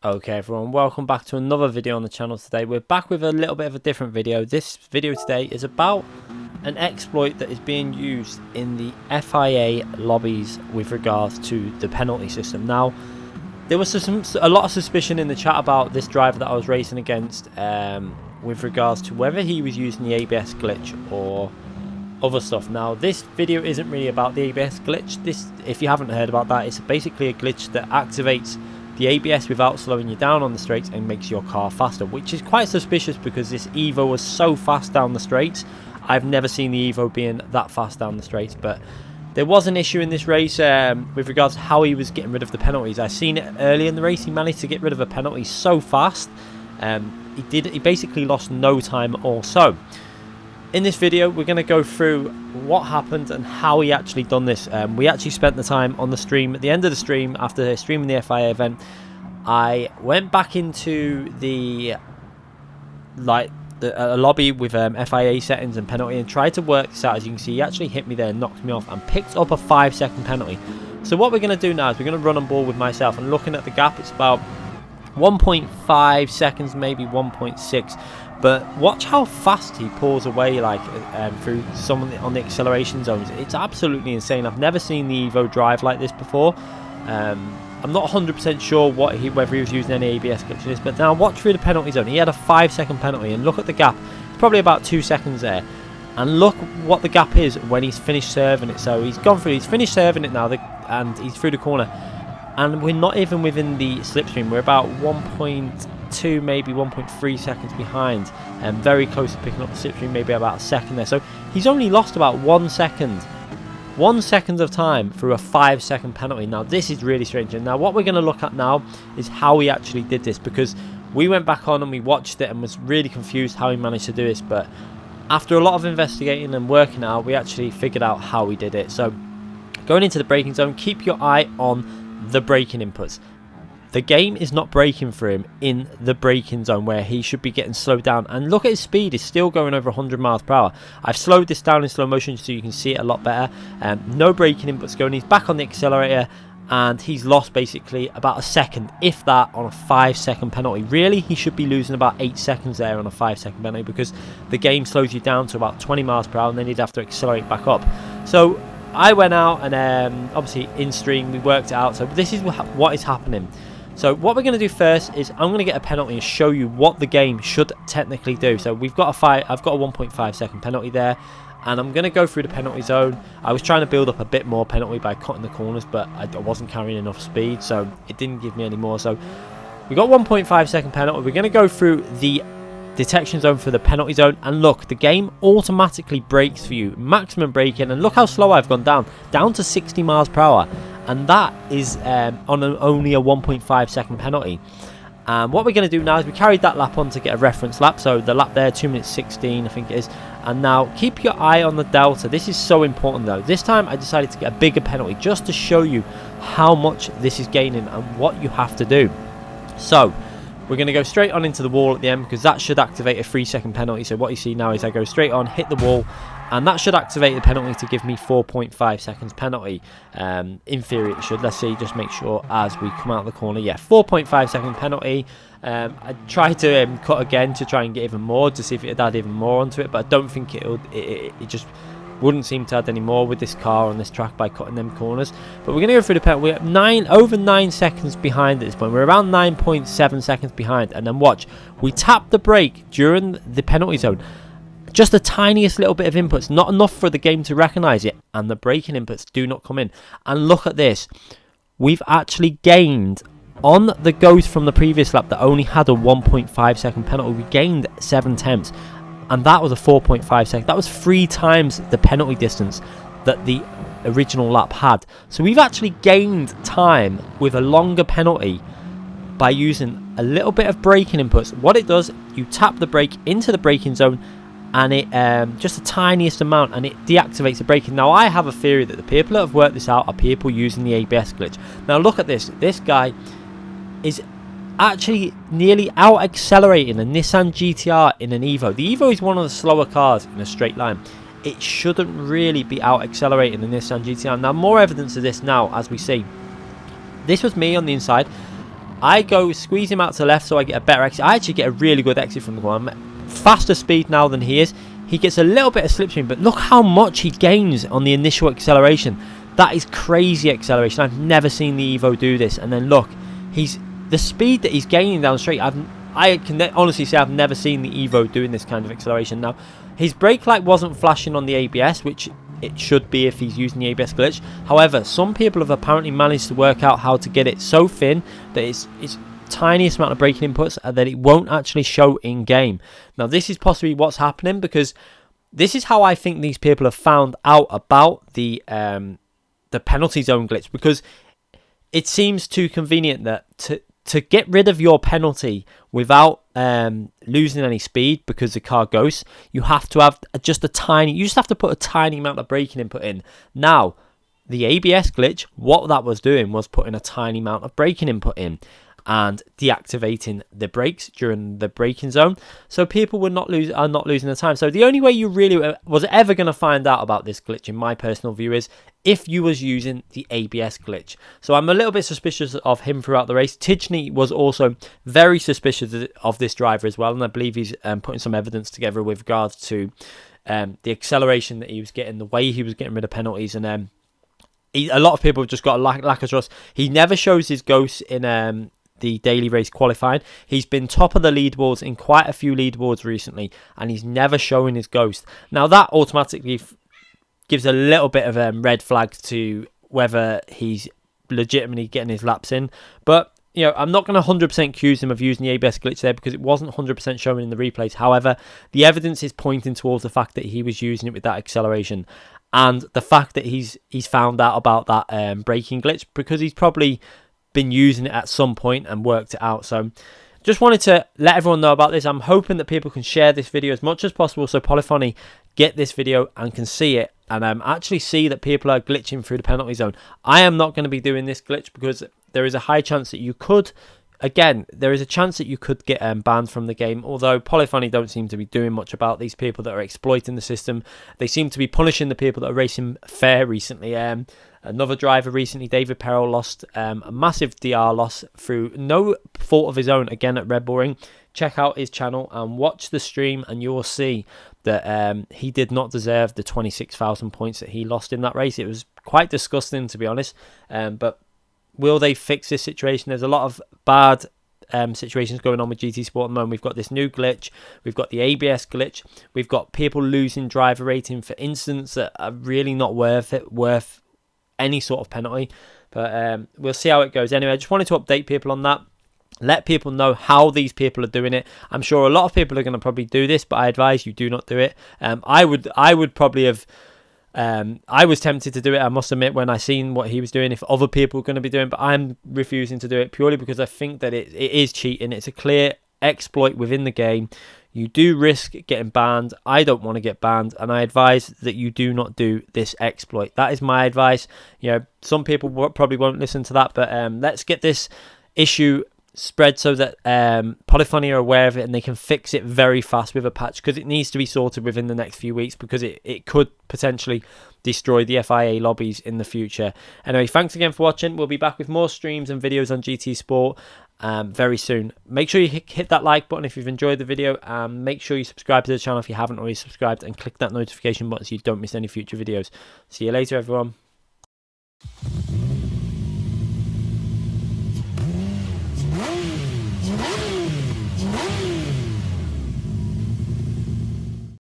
Okay everyone, welcome back to another video on the channel. Today we're back with a little bit of a different video. This video today is about an exploit that is being used in the FIA lobbies with regards to the penalty system. Now there was a lot of suspicion in the chat about this driver that I was racing against with regards to whether he was using the ABS glitch or other stuff. Now this video isn't really about the ABS glitch. This, if you haven't heard about that, it's basically a glitch that activates the ABS without slowing you down on the straights and makes your car faster, which is quite suspicious because this Evo was so fast down the straights. I've never seen the Evo being that fast down the straights, but there was an issue in this race with regards to how he was getting rid of the penalties. I seen it early in the race. He managed to get rid of a penalty so fast. He basically lost no time or so. In this video, we're going to go through what happened and how he actually done this. We actually spent the time on the stream. At the end of the stream, after streaming the FIA event, I went back into the lobby with FIA settings and penalty and tried to work this out. As you can see, he actually hit me there, knocked me off, and picked up a 5-second penalty. So what we're going to do now is we're going to run on board with myself, and looking at the gap, it's about 1.5 seconds, maybe 1.6. But watch how fast he pulls away, like through some on the acceleration zones. It's absolutely insane. I've never seen the Evo drive like this before. I'm not 100% sure whether he was using any ABS glitches, but now watch through the penalty zone. He had a 5-second penalty, and look at the gap. It's probably about 2 seconds there. And look what the gap is when he's finished serving it. So he's gone through. He's finished serving it now, and he's through the corner. And we're not even within the slipstream. We're about 1.2, maybe 1.3 seconds behind, and very close to picking up the slipstream, maybe about a second there. So he's only lost about 1 second. 1 second of time through a 5-second penalty. Now this is really strange. And now what we're going to look at now is how he actually did this, because we went back on and we watched it and was really confused how he managed to do this. But after a lot of investigating and working out, we actually figured out how he did it. So going into the braking zone, keep your eye on the braking inputs. The game is not braking for him in the braking zone where he should be getting slowed down. And look at his speed, is still going over 100 miles per hour. I've slowed this down in slow motion so you can see it a lot better. No braking inputs going. He's back on the accelerator and he's lost basically about a second, if that, on a 5-second penalty. Really, he should be losing about 8 seconds there on a 5-second penalty, because the game slows you down to about 20 miles per hour and then you'd have to accelerate back up. So I went out and obviously in stream we worked it out. So this is what is happening. So what we're going to do first is I'm going to get a penalty and show you what the game should technically do. So we've got I've got a 1.5-second penalty there, and I'm going to go through the penalty zone. I was trying to build up a bit more penalty by cutting the corners, but I wasn't carrying enough speed, so it didn't give me any more. So we got 1.5-second penalty. We're going to go through the detection zone for the penalty zone, and look, the game automatically brakes for you, maximum braking, and look how slow I've gone down to 60 miles per hour, and that is on only a 1.5-second penalty. What we're going to do now is we carried that lap on to get a reference lap, so the lap there, 2 minutes 16 I think it is. And now keep your eye on the delta. This is so important though. This time I decided to get a bigger penalty just to show you how much this is gaining and what you have to do. So we're going to go straight on into the wall at the end, because that should activate a 3-second penalty. So what you see now is I go straight on, hit the wall, and that should activate the penalty to give me 4.5 seconds penalty. In theory it should. Let's see, just make sure as we come out of the corner. Yeah, 4.5-second penalty. I tried to cut again to try and get even more, to see if it would add even more onto it, but I don't think it just wouldn't seem to add any more with this car on this track by cutting them corners. But we're going to go through the penalty. We're over 9 seconds behind at this point. We're around 9.7 seconds behind. And then watch, we tap the brake during the penalty zone. Just the tiniest little bit of inputs, not enough for the game to recognise it, and the braking inputs do not come in. And look at this. We've actually gained on the goes from the previous lap that only had a 1.5-second penalty. We gained 7 tenths. And that was a 4.5 second. That was 3 times the penalty distance that the original lap had. So we've actually gained time with a longer penalty by using a little bit of braking inputs. What it does, you tap the brake into the braking zone, and it just the tiniest amount, and it deactivates the braking. Now I have a theory that the people that have worked this out are people using the ABS glitch. Now look at this. This guy is actually nearly out accelerating a Nissan GTR in an Evo. The Evo is one of the slower cars in a straight line. It shouldn't really be out accelerating the Nissan GTR. Now more evidence of this now as we see. This was me on the inside. I go squeeze him out to the left so I get a better exit. I actually get a really good exit from the corner. I'm faster speed now than he is. He gets a little bit of slipstream, but look how much he gains on the initial acceleration. That is crazy acceleration. I've never seen the Evo do this. And then look, the speed that he's gaining down the straight. I can honestly say I've never seen the Evo doing this kind of acceleration. Now, his brake light wasn't flashing on the ABS, which it should be if he's using the ABS glitch. However, some people have apparently managed to work out how to get it so thin that it's tiniest amount of braking inputs that it won't actually show in game. Now, this is possibly what's happening, because this is how I think these people have found out about the penalty zone glitch, because it seems too convenient that to get rid of your penalty without losing any speed because the car ghosts, you have to have you just have to put a tiny amount of braking input in. Now, the ABS glitch, what that was doing was putting a tiny amount of braking input in and deactivating the brakes during the braking zone, so people are not losing the time. So the only way you really was ever going to find out about this glitch, in my personal view, is if you was using the ABS glitch. So I'm a little bit suspicious of him throughout the race. Tidgney was also very suspicious of this driver as well, and I believe he's putting some evidence together with regards to the acceleration that he was getting, the way he was getting rid of penalties, and a lot of people have just got a lack of trust. He never shows his ghosts in the daily race qualifying. He's been top of the leaderboards in quite a few leaderboards recently, and he's never showing his ghost. Now, that automatically gives a little bit of a red flag to whether he's legitimately getting his laps in. But, you know, I'm not going to 100% accuse him of using the ABS glitch there, because it wasn't 100% showing in the replays. However, the evidence is pointing towards the fact that he was using it with that acceleration, and the fact that he's found out about that braking glitch because he's probably been using it at some point and worked it out. So just wanted to let everyone know about this. I'm hoping that people can share this video as much as possible so Polyphony get this video and can see it, and actually see that people are glitching through the penalty zone. I am not going to be doing this glitch because there is a high chance that you could, again, there is a chance that you could get banned from the game, although Polyphony don't seem to be doing much about these people that are exploiting the system. They seem to be punishing the people that are racing fair recently. Another driver recently, David Perel, lost a massive DR loss through no fault of his own, again at Red Bull Ring. Check out his channel and watch the stream, and you will see that he did not deserve the 26,000 points that he lost in that race. It was quite disgusting, to be honest. But will they fix this situation? There's a lot of bad situations going on with GT Sport at the moment. We've got this new glitch, we've got the ABS glitch, we've got people losing driver rating for incidents that are really not worth any sort of penalty. But we'll see how it goes. Anyway, I just wanted to update people on that, let people know how these people are doing it. I'm sure a lot of people are going to probably do this, but I advise you do not do it. I would probably have I was tempted to do it, I must admit, when I seen what he was doing, if other people were going to be doing, but I'm refusing to do it purely because I think that it is cheating. It's a clear exploit within the game. You do risk getting banned. I don't want to get banned, and I advise that you do not do this exploit. That is my advice. You know, some people probably won't listen to that, but let's get this issue spread so that Polyphony are aware of it and they can fix it very fast with a patch, because it needs to be sorted within the next few weeks, because it could potentially destroy the FIA lobbies in the future. Anyway, thanks again for watching. We'll be back with more streams and videos on GT Sport very soon. Make sure you hit that like button if you've enjoyed the video, and make sure you subscribe to the channel if you haven't already subscribed, and click that notification button so you don't miss any future videos. See you later, everyone.